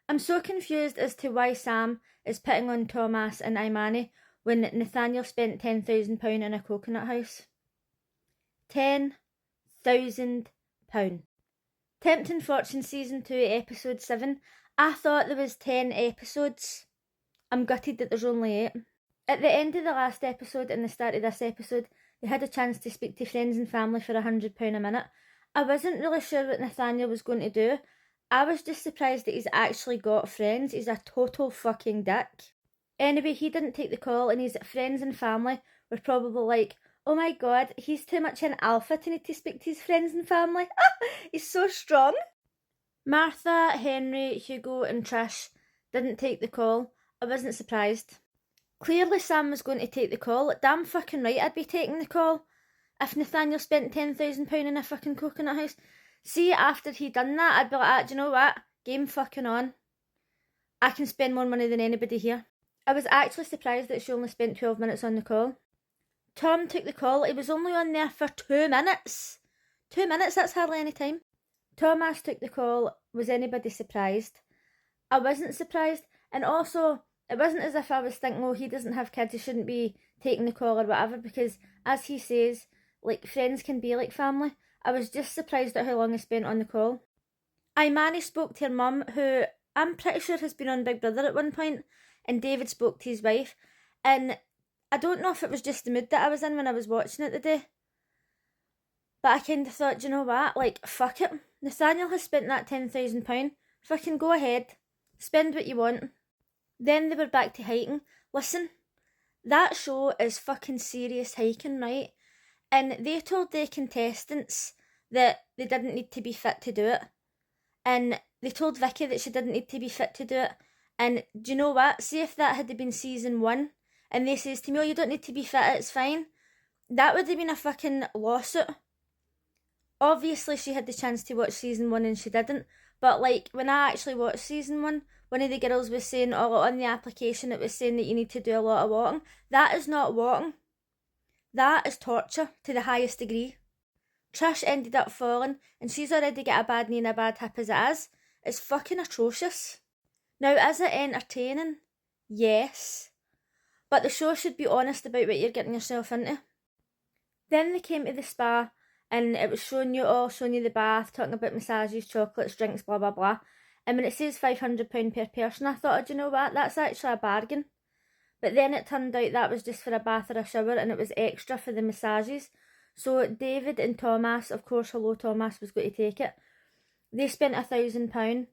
I'm so confused as to why Sam is putting on Thomas and Imani when Nathaniel spent £10,000 in a coconut house. £10,000. Tempting Fortune Season 2 Episode 7. I thought there was 10 episodes. I'm gutted that there's only 8. At the end of the last episode and the start of this episode, they had a chance to speak to friends and family for £100 a minute. I wasn't really sure what Nathaniel was going to do. I was just surprised that he's actually got friends. He's a total fucking dick. Anyway, he didn't take the call, and his friends and family were probably like, oh my god, he's too much an alpha to need to speak to his friends and family. He's so strong. Martha, Henry, Hugo and Trish didn't take the call. I wasn't surprised. Clearly Sam was going to take the call. Damn fucking right I'd be taking the call if Nathaniel spent £10,000 in a fucking coconut house. See, after he done that, I'd be like, do you know what? Game fucking on. I can spend more money than anybody here. I was actually surprised that she only spent 12 minutes on the call. Tom took the call. He was only on there for 2 minutes. 2 minutes, that's hardly any time. Thomas took the call. Was anybody surprised? I wasn't surprised. And also, it wasn't as if I was thinking, oh, he doesn't have kids, he shouldn't be taking the call or whatever, because as he says, like, friends can be like family. I was just surprised at how long he spent on the call. Imani spoke to her mum, who I'm pretty sure has been on Big Brother at one point, and David spoke to his wife, and I don't know if it was just the mood that I was in when I was watching it today, but I kind of thought, you know what, like, fuck it. Nathaniel has spent that £10,000, fucking go ahead, spend what you want. Then they were back to hiking. Listen, that show is fucking serious hiking, right? And they told the contestants that they didn't need to be fit to do it. And they told Vicky that she didn't need to be fit to do it. And do you know what? See if that had been season 1 and they says to me, oh, you don't need to be fit, it's fine. That would have been a fucking lawsuit. Obviously she had the chance to watch season 1 and she didn't. But like, when I actually watched season 1, one of the girls was saying, oh, on the application it was saying that you need to do a lot of walking. That is not walking. That is torture to the highest degree. Trish ended up falling, and she's already got a bad knee and a bad hip as it is. It's fucking atrocious. Now, is it entertaining? Yes. But the show should be honest about what you're getting yourself into. Then they came to the spa, and it was showing you the bath, talking about massages, chocolates, drinks, blah, blah, blah. And when it says £500 per person, I thought, oh, do you know what? That's actually a bargain. But then it turned out that was just for a bath or a shower, and it was extra for the massages. So David and Thomas, of course, hello Thomas, was going to take it. They spent £1,000.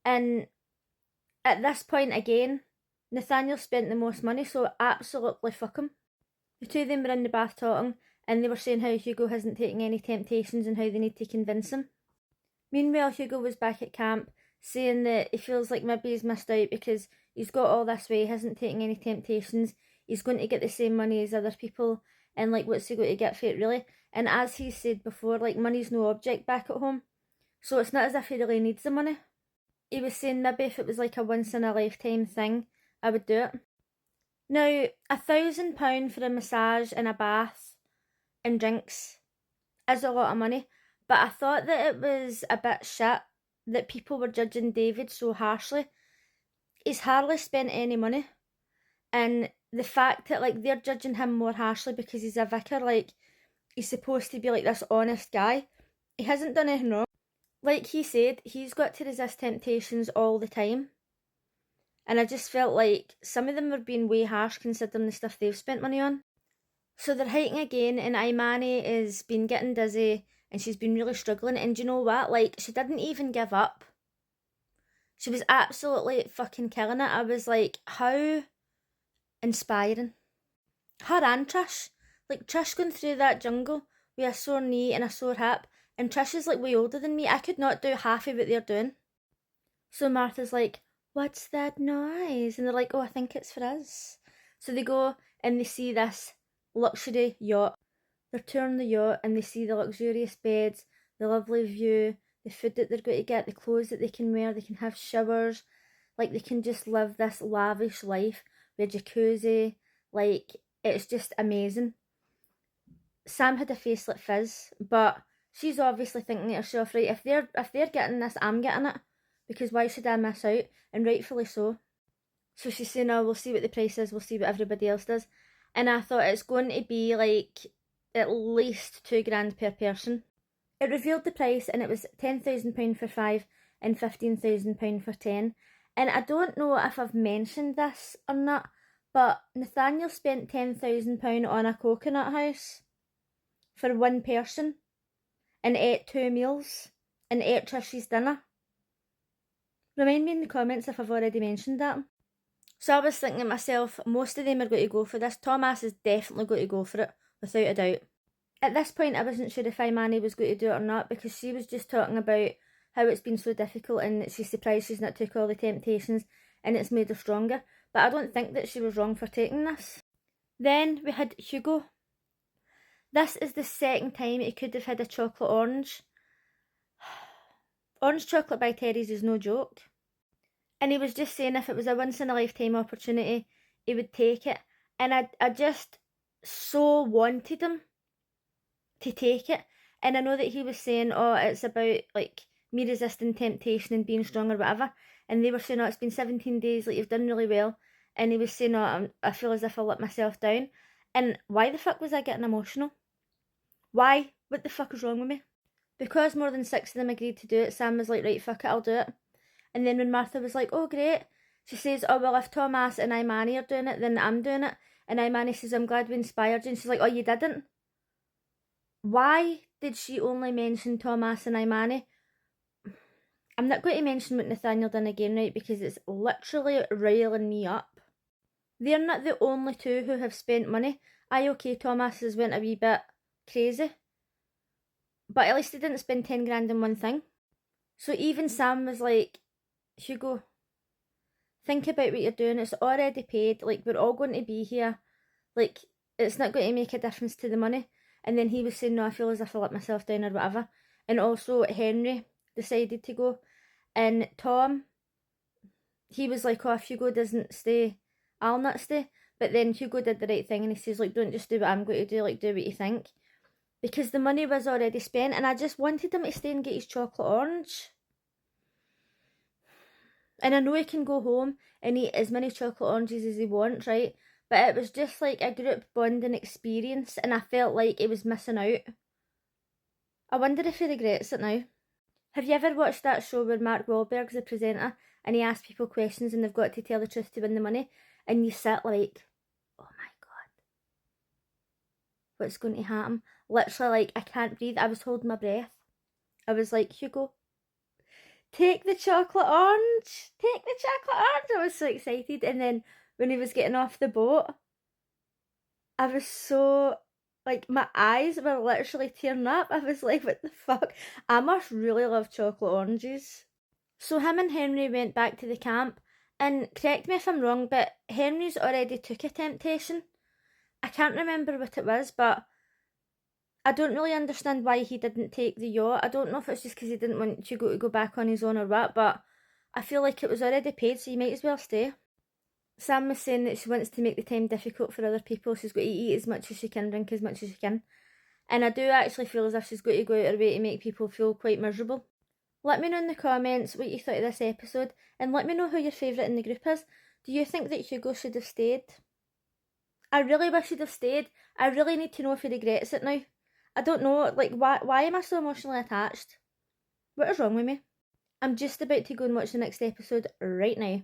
And at this point again, Nathaniel spent the most money, so absolutely fuck him. The two of them were in the bath talking, and they were saying how Hugo hasn't taken any temptations and how they need to convince him. Meanwhile, Hugo was back at camp, saying that he feels like maybe he's missed out because he's got all this way, he hasn't taken any temptations, he's going to get the same money as other people, and like, what's he going to get for it really? And as he said before, like, money's no object back at home, so it's not as if he really needs the money. He was saying maybe if it was like a once in a lifetime thing, I would do it. Now, £1,000 for a massage and a bath and drinks is a lot of money, but I thought that it was a bit shit that people were judging David so harshly. He's hardly spent any money, and the fact that like they're judging him more harshly because he's a vicar, like he's supposed to be like this honest guy. He hasn't done anything wrong. Like he said, he's got to resist temptations all the time, and I just felt like some of them were being way harsh considering the stuff they've spent money on. So they're hiking again, and Imani has been getting dizzy and she's been really struggling, and do you know what, like, she didn't even give up. She was absolutely fucking killing it. I was like, how inspiring. Her and Trish. Like, Trish going through that jungle with a sore knee and a sore hip, and Trish is like way older than me. I could not do half of what they're doing. So Martha's like, what's that noise? And they're like, oh, I think it's for us. So they go and they see this luxury yacht. They're touring the yacht and they see the luxurious beds, the lovely view, the food that they're going to get, the clothes that they can wear, they can have showers, like they can just live this lavish life with a jacuzzi, like it's just amazing. Sam had a face like Fizz, but she's obviously thinking to herself, right, if they're getting this, I'm getting it, because why should I miss out? And rightfully so. So she's saying, oh, we'll see what the price is, we'll see what everybody else does. And I thought it's going to be like at least £2,000 per person. It revealed the price and it was £10,000 for 5 and £15,000 for 10. And I don't know if I've mentioned this or not, but Nathaniel spent £10,000 on a coconut house for one person and ate 2 meals and ate Trish's dinner. Remind me in the comments if I've already mentioned that. So I was thinking to myself, most of them are going to go for this. Thomas is definitely going to go for it, without a doubt. At this point, I wasn't sure if Imani was going to do it or not, because she was just talking about how it's been so difficult and she's surprised she's not took all the temptations and it's made her stronger. But I don't think that she was wrong for taking this. Then we had Hugo. This is the second time he could have had a chocolate orange. Orange chocolate by Terry's is no joke. And he was just saying if it was a once in a lifetime opportunity, he would take it. And I just so wanted him to take it. And I know that he was saying, oh, it's about like me resisting temptation and being strong or whatever. And they were saying, oh, it's been 17 days, like you've done really well. And he was saying, oh, I feel as if I let myself down. And why the fuck was I getting emotional? Why? What the fuck is wrong with me? Because more than 6 of them agreed to do it, Sam was like, right, fuck it, I'll do it. And then when Martha was like, oh great, she says, oh well, if Thomas and Imani are doing it, then I'm doing it. And Imani says, I'm glad we inspired you. And she's like, oh, you didn't? Why did she only mention Thomas and Imani? I'm not going to mention what Nathaniel done again, right, because it's literally riling me up. They're not the only two who have spent money. Okay, Thomas has went a wee bit crazy, but at least he didn't spend 10 grand on one thing. So even Sam was like, Hugo, think about what you're doing. It's already paid. Like, we're all going to be here. Like, it's not going to make a difference to the money. And then he was saying, no, I feel as if I let myself down or whatever. And also Henry decided to go. And Tom, he was like, oh, if Hugo doesn't stay, I'll not stay. But then Hugo did the right thing and he says, like, don't just do what I'm going to do, like, do what you think. Because the money was already spent and I just wanted him to stay and get his chocolate orange. And I know he can go home and eat as many chocolate oranges as he wants, right? But it was just like a group bonding experience and I felt like he was missing out. I wonder if he regrets it now. Have you ever watched that show where Mark Wahlberg's the presenter and he asks people questions and they've got to tell the truth to win the money? And you sit like, oh my God, what's going to happen? Literally, like, I can't breathe. I was holding my breath. I was like, Hugo, take the chocolate orange. Take the chocolate orange. I was so excited. And then when he was getting off the boat, I was so, like, my eyes were literally tearing up. I was like, what the fuck? I must really love chocolate oranges. So him and Henry went back to the camp. And correct me if I'm wrong, but Henry's already took a temptation. I can't remember what it was, but I don't really understand why he didn't take the yacht. I don't know if it's just because he didn't want Hugo to go back on his own or what, but I feel like it was already paid, so you might as well stay. Sam was saying that she wants to make the time difficult for other people. She's got to eat as much as she can, drink as much as she can. And I do actually feel as if she's got to go out her way to make people feel quite miserable. Let me know in the comments what you thought of this episode, and let me know who your favourite in the group is. Do you think that Hugo should have stayed? I really wish he'd have stayed. I really need to know if he regrets it now. I don't know, like, why am I so emotionally attached? What is wrong with me? I'm just about to go and watch the next episode right now.